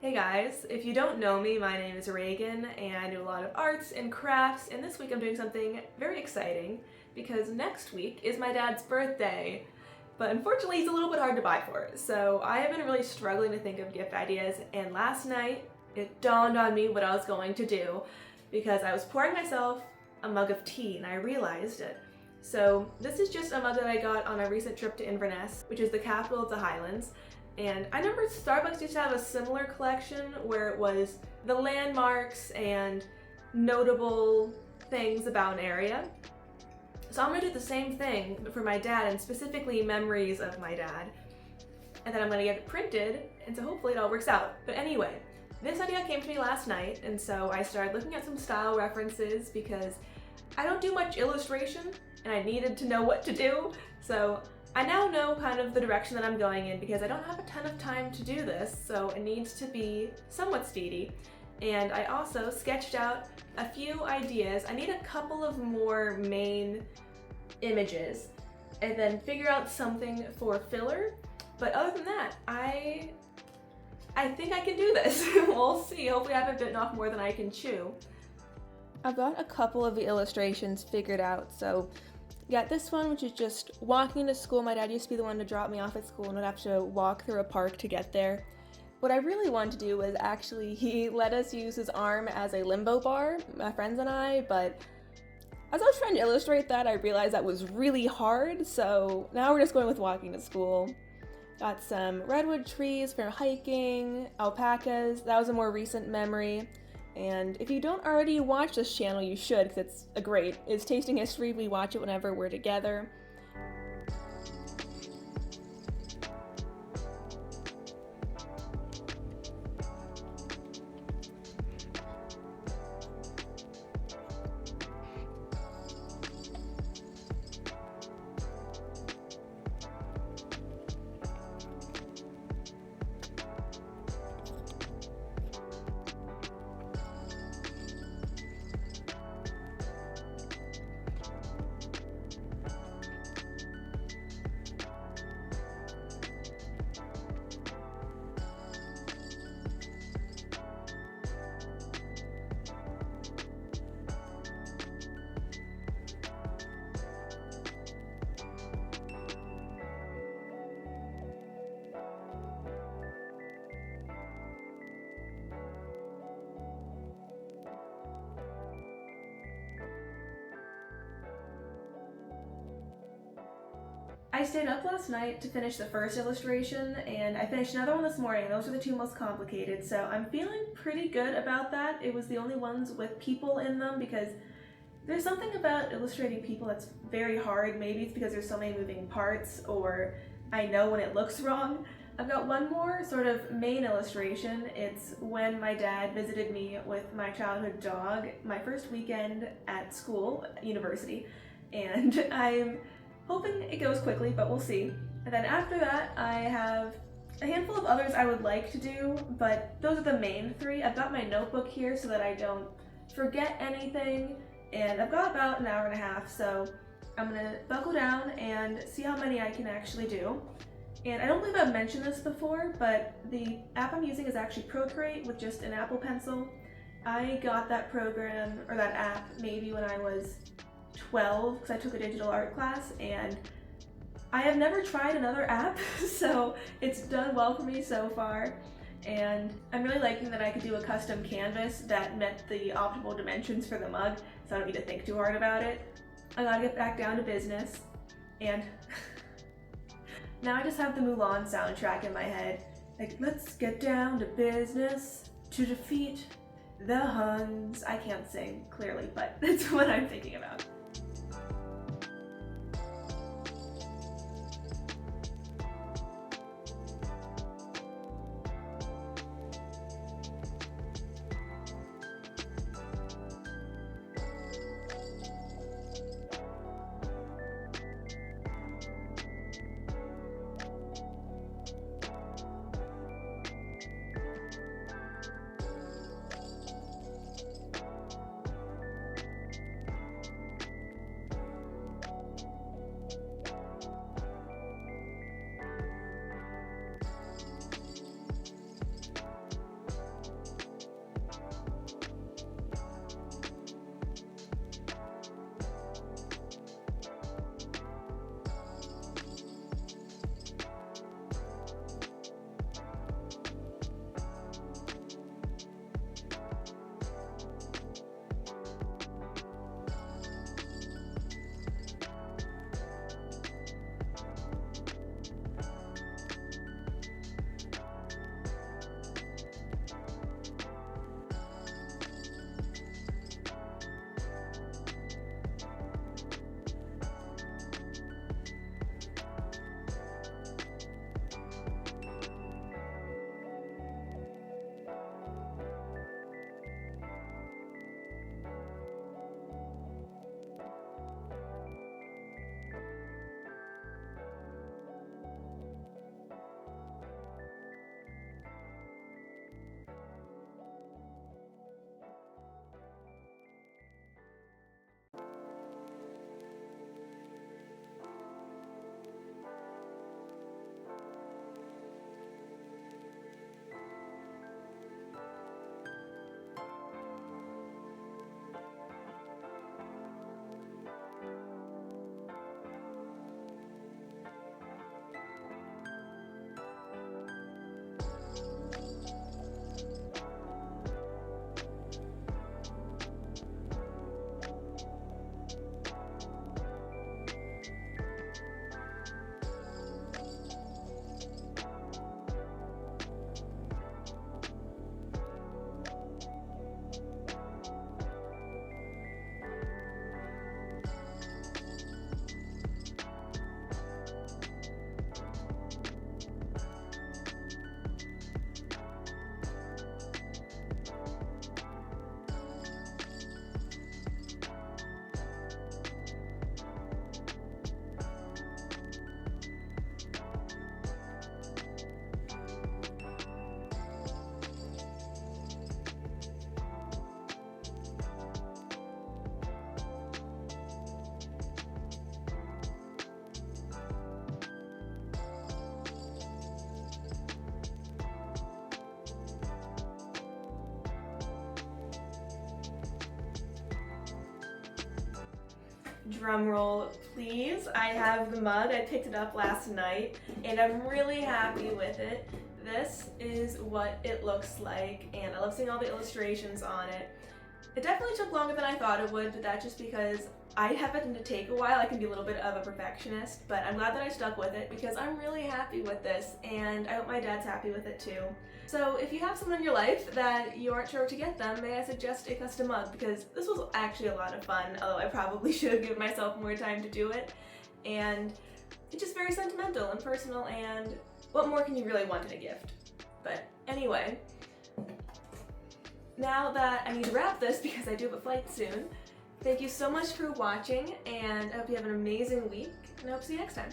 Hey guys, if you don't know me, my name is Reagan and I do a lot of arts and crafts, and this week I'm doing something very exciting because next week is my dad's birthday, but unfortunately he's a little bit hard to buy for, so I have been really struggling to think of gift ideas, and last night it dawned on me what I was going to do because I was pouring myself a mug of tea and I realized it. So this is just a mug that I got on a recent trip to Inverness, which is the capital of the Highlands. And I remember Starbucks used to have a similar collection where it was the landmarks and notable things about an area. So I'm gonna do the same thing but for my dad, and specifically memories of my dad. And then I'm gonna get it printed, and so hopefully it all works out. But anyway, this idea came to me last night, and so I started looking at some style references because I don't do much illustration and I needed to know what to do. So I now know kind of the direction that I'm going in because I don't have a ton of time to do this, so it needs to be somewhat speedy. And I also sketched out a few ideas. I need a couple of more main images and then figure out something for filler. But other than that, I think I can do this. We'll see. Hopefully I haven't bitten off more than I can chew. I've got a couple of the illustrations figured out, so got this one, which is just walking to school. My dad used to be the one to drop me off at school and I'd have to walk through a park to get there. What I really wanted to do was actually, he let us use his arm as a limbo bar, my friends and I, but as I was trying to illustrate that, I realized that was really hard, so now we're just going with walking to school. Got some redwood trees for hiking, alpacas, that was a more recent memory. And if you don't already watch this channel, you should, because it's Tasting History. We watch it whenever we're together. I stayed up last night to finish the first illustration, and I finished another one this morning. Those are the two most complicated, so I'm feeling pretty good about that. It was the only ones with people in them because there's something about illustrating people that's very hard. Maybe it's because there's so many moving parts, or I know when it looks wrong. I've got one more sort of main illustration. It's when my dad visited me with my childhood dog my first weekend at school, university, and I'm hoping it goes quickly, but we'll see. And then after that, I have a handful of others I would like to do, but those are the main three. I've got my notebook here so that I don't forget anything, and I've got about an hour and a half, so I'm gonna buckle down and see how many I can actually do. And I don't believe I've mentioned this before, but the app I'm using is actually Procreate with just an Apple Pencil. I got that program, or that app, maybe when I was 12 because I took a digital art class, and I have never tried another app, so it's done well for me so far. And I'm really liking that I could do a custom canvas that met the optimal dimensions for the mug, so I don't need to think too hard about it. I gotta get back down to business, and now I just have the Mulan soundtrack in my head. Like, let's get down to business to defeat the Huns. I can't sing, clearly, but that's what I'm thinking about. Drum roll, please. I have the mug. I picked it up last night and I'm really happy with it. This is what it looks like and I love seeing all the illustrations on it. It definitely took longer than I thought it would, but that's just because I happen to take a while. I can be a little bit of a perfectionist, but I'm glad that I stuck with it because I'm really happy with this and I hope my dad's happy with it too. So if you have someone in your life that you aren't sure what to get them, may I suggest a custom mug because this was actually a lot of fun, although I probably should have given myself more time to do it. And it's just very sentimental and personal, and what more can you really want in a gift? But anyway, now that I need to wrap this because I do have a flight soon, thank you so much for watching and I hope you have an amazing week and I hope to see you next time.